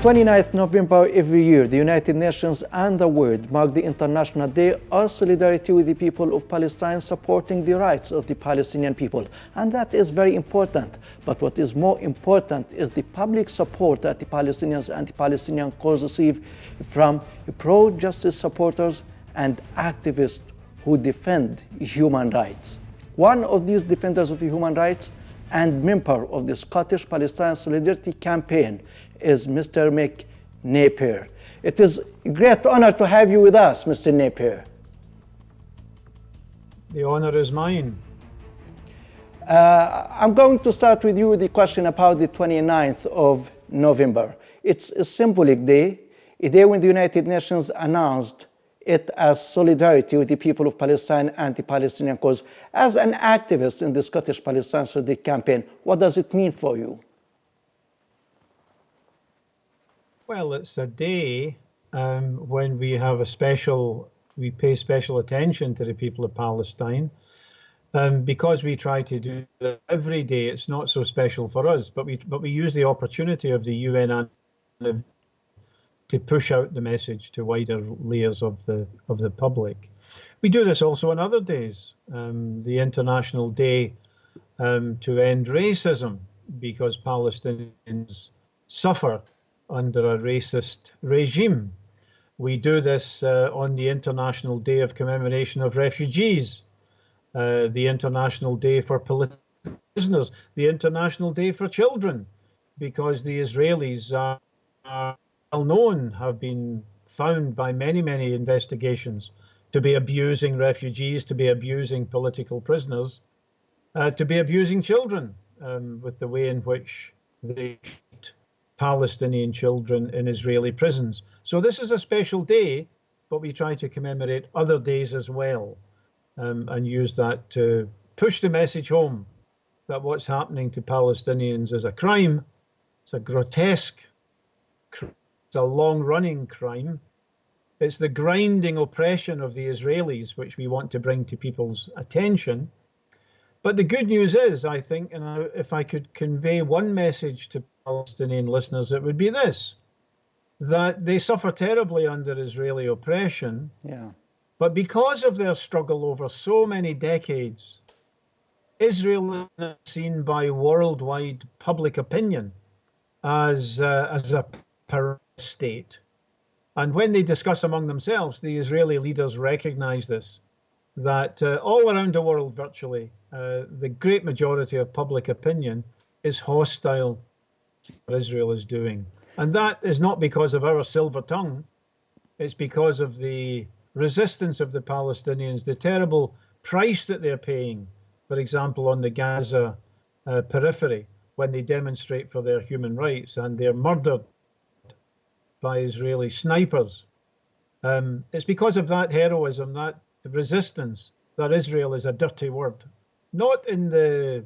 29th November every year, the United Nations and the world mark the International Day of Solidarity with the people of Palestine, supporting the rights of the Palestinian people. And that is very important. But what is more important is the public support that the Palestinians and the Palestinian cause receive from pro-justice supporters and activists who defend human rights. One of these defenders of human rights and member of the Scottish Palestine Solidarity Campaign is Mr. Mick Napier. It is a great honor to have you with us, Mr. Napier. The honor is mine. I'm going to start with you with the question about the 29th of November. It's a symbolic day, a day when the United Nations announced it as solidarity with the people of Palestine and the Palestinian cause. As an activist in the Scottish Palestine Solidarity Campaign, what does it mean for you? Well, it's a day when we pay special attention to the people of Palestine. Because we try to do that every day, it's not so special for us, but we use the opportunity of the UN to push out the message to wider layers of the public. We do this also on other days. The International Day to End Racism, because Palestinians suffer under a racist regime. We do this on the International Day of Commemoration of Refugees, the International Day for Political Prisoners, the International Day for Children, because the Israelis are well known, have been found by many investigations to be abusing refugees, to be abusing political prisoners, to be abusing children with the way in which they treat Palestinian children in Israeli prisons. So this is a special day, but we try to commemorate other days as well, and use that to push the message home that what's happening to Palestinians is a crime. It's a grotesque crime. It's a long-running crime. It's the grinding oppression of the Israelis, which we want to bring to people's attention. But the good news is, I think, and if I could convey one message to Palestinian listeners, it would be this: that they suffer terribly under Israeli oppression. Yeah. But because of their struggle over so many decades, Israel is seen by worldwide public opinion as a state. And when they discuss among themselves, the Israeli leaders recognize this, that all around the world virtually, the great majority of public opinion is hostile to what Israel is doing. And that is not because of our silver tongue, it's because of the resistance of the Palestinians, the terrible price that they're paying, for example, on the Gaza periphery, when they demonstrate for their human rights and they're murdered by Israeli snipers. It's because of that heroism, that resistance, that Israel is a dirty word. Not in the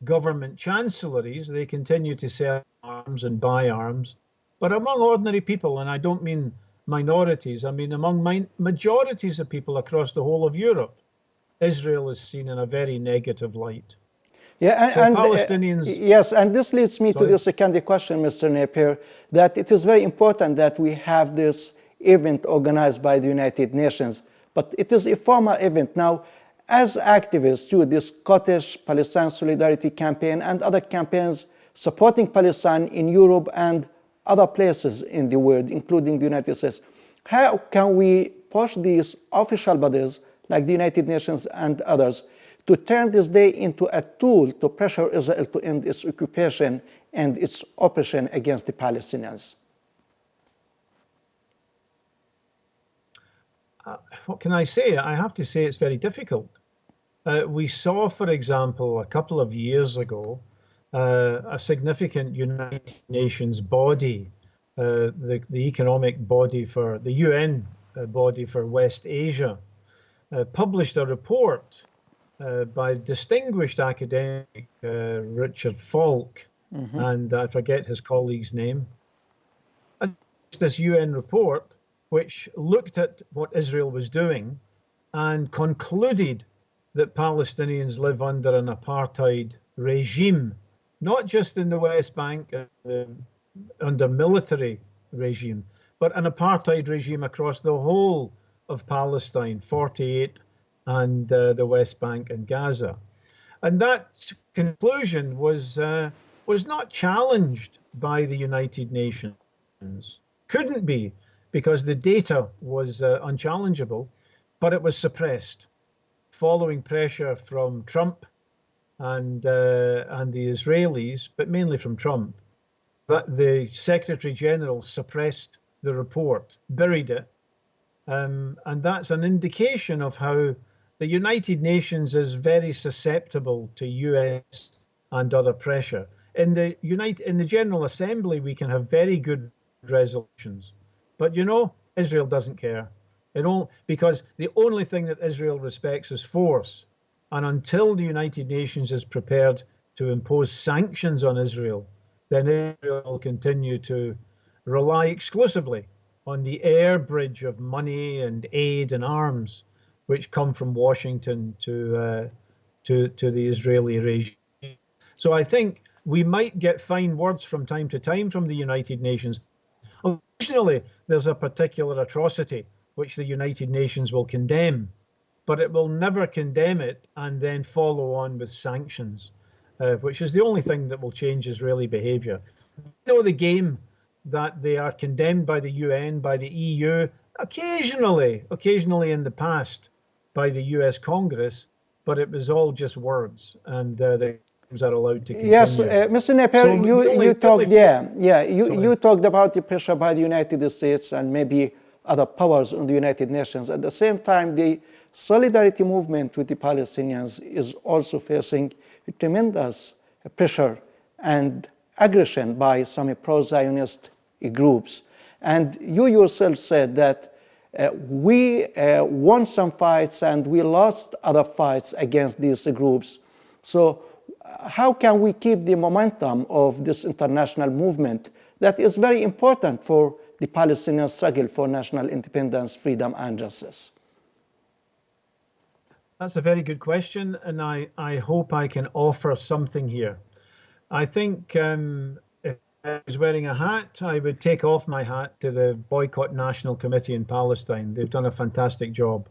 government chancelleries, they continue to sell arms and buy arms, but among ordinary people, and I don't mean minorities, I mean among majorities of people across the whole of Europe, Israel is seen in a very negative light. Yeah, and Palestinians. Yes, and this leads me to the second question, Mr. Napier, that it is very important that we have this event organized by the United Nations, but it is a formal event. Now, as activists through the Scottish Palestine Solidarity Campaign and other campaigns supporting Palestine in Europe and other places in the world, including the United States, how can we push these official bodies like the United Nations and others to turn this day into a tool to pressure Israel to end its occupation and its oppression against the Palestinians? What can I say? I have to say it's very difficult. We saw, for example, a couple of years ago, a significant United Nations body, the economic body for the UN body for West Asia, published a report by distinguished academic Richard Falk, and I forget his colleague's name. And this UN report, which looked at what Israel was doing and concluded that Palestinians live under an apartheid regime, not just in the West Bank, under military regime, but an apartheid regime across the whole of Palestine, 48, and the West Bank and Gaza. And that conclusion was not challenged by the United Nations. Couldn't be, because the data was unchallengeable, but it was suppressed following pressure from Trump and the Israelis, but mainly from Trump. But the Secretary General suppressed the report, buried it, and that's an indication of how the United Nations is very susceptible to US and other pressure. In the General Assembly, we can have very good resolutions, but Israel doesn't care. Because the only thing that Israel respects is force, and until the United Nations is prepared to impose sanctions on Israel, then Israel will continue to rely exclusively on the air bridge of money and aid and arms which come from Washington to the Israeli regime. So I think we might get fine words from time to time from the United Nations. Occasionally, there's a particular atrocity which the United Nations will condemn, but it will never condemn it and then follow on with sanctions, which is the only thing that will change Israeli behavior. The game that they are condemned by the UN, by the EU, occasionally in the past by the US Congress, but it was all just words, and the games are allowed to continue. Yes, Mr. Napier, So you talked, you talked about the pressure by the United States and maybe other powers in the United Nations. At the same time, the solidarity movement with the Palestinians is also facing tremendous pressure and aggression by some pro-Zionist groups. And you yourself said that we won some fights and we lost other fights against these groups. So how can we keep the momentum of this international movement that is very important for the Palestinian struggle for national independence, freedom, and justice? That's a very good question, and I hope I can offer something here. I think if I was wearing a hat, I would take off my hat to the Boycott National Committee in Palestine. They've done a fantastic job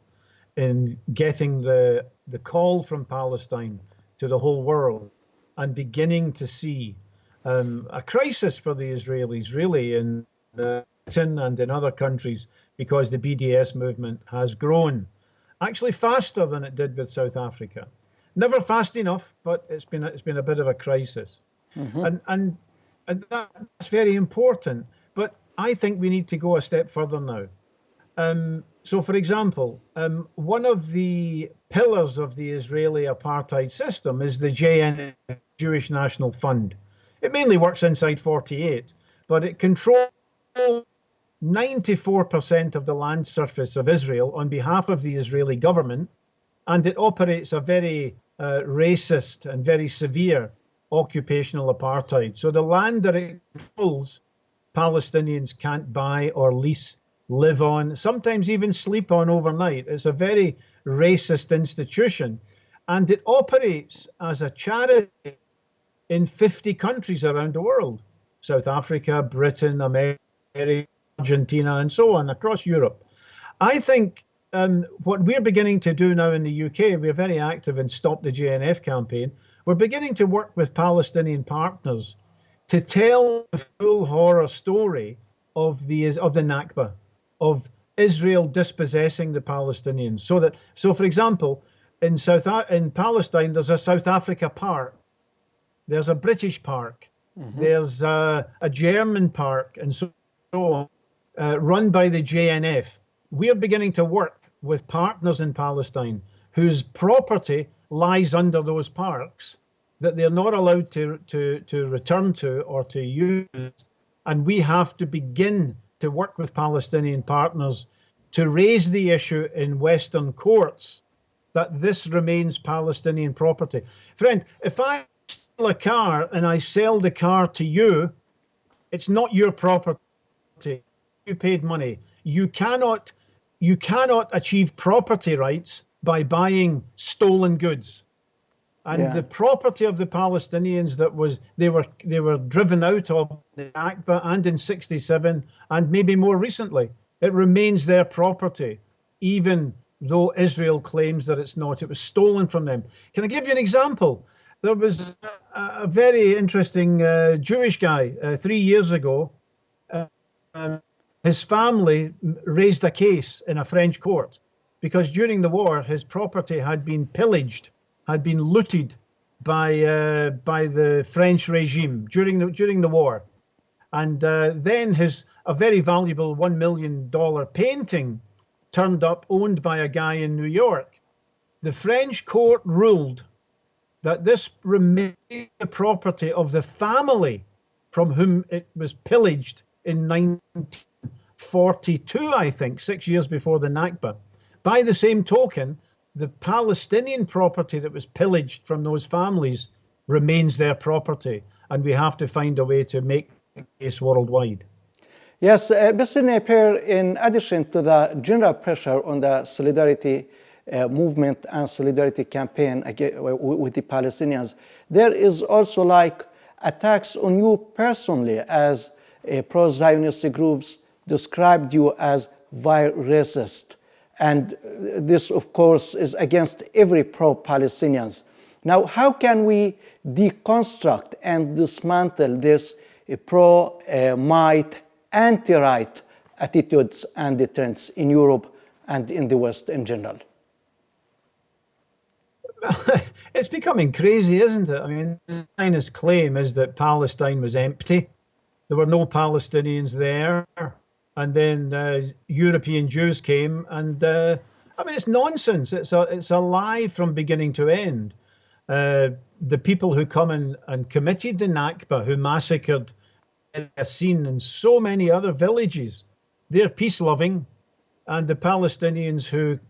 in getting the call from Palestine to the whole world and beginning to see a crisis for the Israelis, really, in Britain and in other countries, because the BDS movement has grown, actually faster than it did with South Africa. Never fast enough, but it's been a bit of a crisis. Mm-hmm. And that's very important. But I think we need to go a step further now. So, for example, one of the pillars of the Israeli apartheid system is the JNF, Jewish National Fund. It mainly works inside 48, but it controls 94% of the land surface of Israel on behalf of the Israeli government, and it operates a very racist and very severe occupational apartheid. So the land that it controls, Palestinians can't buy or lease, live on, sometimes even sleep on overnight. It's a very racist institution, and it operates as a charity in 50 countries around the world: South Africa, Britain, America, Argentina, and so on, across Europe. I think what we're beginning to do now in the UK, we're very active in Stop the JNF campaign. We're beginning to work with Palestinian partners to tell the full horror story of the Nakba, of Israel dispossessing the Palestinians. So for example, in Palestine, there's a South Africa park, there's a British park, mm-hmm. there's a German park, and so on, run by the JNF. We're beginning to work with partners in Palestine whose property lies under those parks that they're not allowed to return to or to use. And we have to begin to work with Palestinian partners to raise the issue in Western courts that this remains Palestinian property. Friend, if I steal a car and I sell the car to you, it's not your property. You paid money. You cannot achieve property rights by buying stolen goods. And the property of the Palestinians that was they were driven out of the Nakba and in '67 and maybe more recently, it remains their property, even though Israel claims that it's not. It was stolen from them. Can I give you an example? There was a very interesting Jewish guy 3 years ago. His family raised a case in a French court because during the war, his property had been pillaged, had been looted by the French regime during the war, and then a very valuable $1 million painting turned up, owned by a guy in New York. The French court ruled that this remained the property of the family from whom it was pillaged in 1942, I think, 6 years before the Nakba. By the same token, the Palestinian property that was pillaged from those families remains their property, and we have to find a way to make the case worldwide. Yes, Mr. Napier, in addition to the general pressure on the solidarity movement and solidarity campaign with the Palestinians, there is also like attacks on you personally, as pro-Zionist groups described you as vile racist. And this, of course, is against every pro-Palestinians. Now, how can we deconstruct and dismantle this pro-might, anti-right attitudes and the trends in Europe and in the West in general? It's becoming crazy, isn't it? I mean, the Zionist claim is that Palestine was empty. There were no Palestinians there. And then European Jews came, and I mean, it's nonsense. It's a lie from beginning to end. The people who come and committed the Nakba, who massacred Yasin and so many other villages, they're peace-loving, and the Palestinians who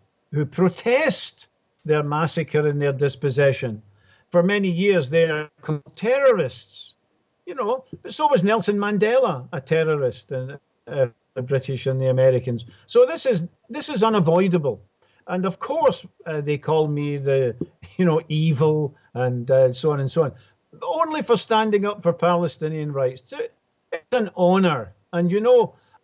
protest their massacre and their dispossession, for many years they're terrorists. You know, but so was Nelson Mandela, a terrorist, and the British and the Americans. So this is unavoidable, and of course they call me the evil and so on and so on, only for standing up for Palestinian rights. It's an honor, and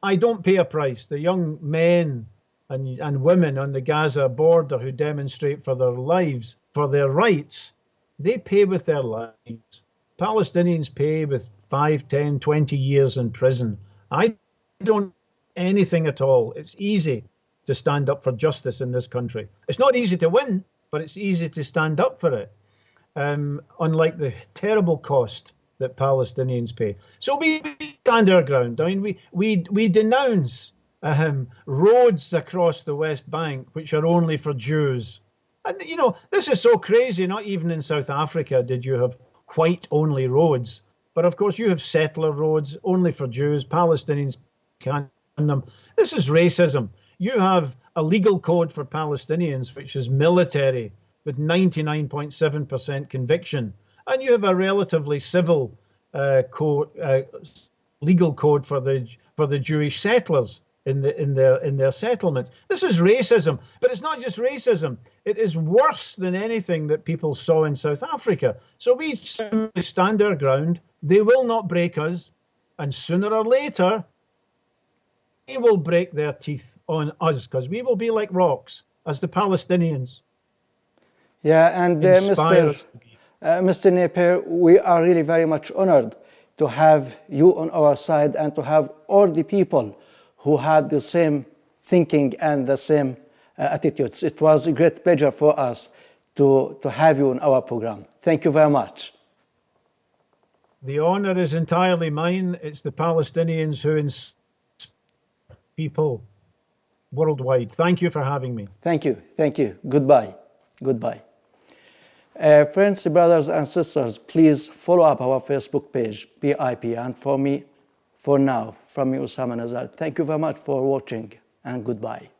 I don't pay a price. The young men and women on the Gaza border who demonstrate for their lives, for their rights, they pay with their lives. Palestinians pay with 5, 10, 20 years in prison. I don't anything at all. It's easy to stand up for justice in this country. It's not easy to win, but it's easy to stand up for it, unlike the terrible cost that Palestinians pay. So we stand our ground. I mean, we denounce roads across the West Bank, which are only for Jews. And, this is so crazy. Not even in South Africa did you have white-only roads. But, of course, you have settler roads only for Jews. Palestinians can't run them. This is racism. You have a legal code for Palestinians, which is military, with 99.7% conviction. And you have a relatively civil legal code for the Jewish settlers in their settlements. This is racism, but it's not just racism. It is worse than anything that people saw in South Africa. So we simply stand our ground. They will not break us, and sooner or later, they will break their teeth on us, because we will be like rocks, as the Palestinians. Yeah, and Mr. Napier, we are really very much honored to have you on our side and to have all the people who have the same thinking and the same attitudes. It was a great pleasure for us to have you on our program. Thank you very much. The honor is entirely mine. It's the Palestinians who inspire people worldwide. Thank you for having me. Thank you. Thank you. Goodbye. Goodbye. Friends, brothers and sisters, please follow up our Facebook page, BIP. And for me, for now, from me, Osama Nazar, thank you very much for watching, and goodbye.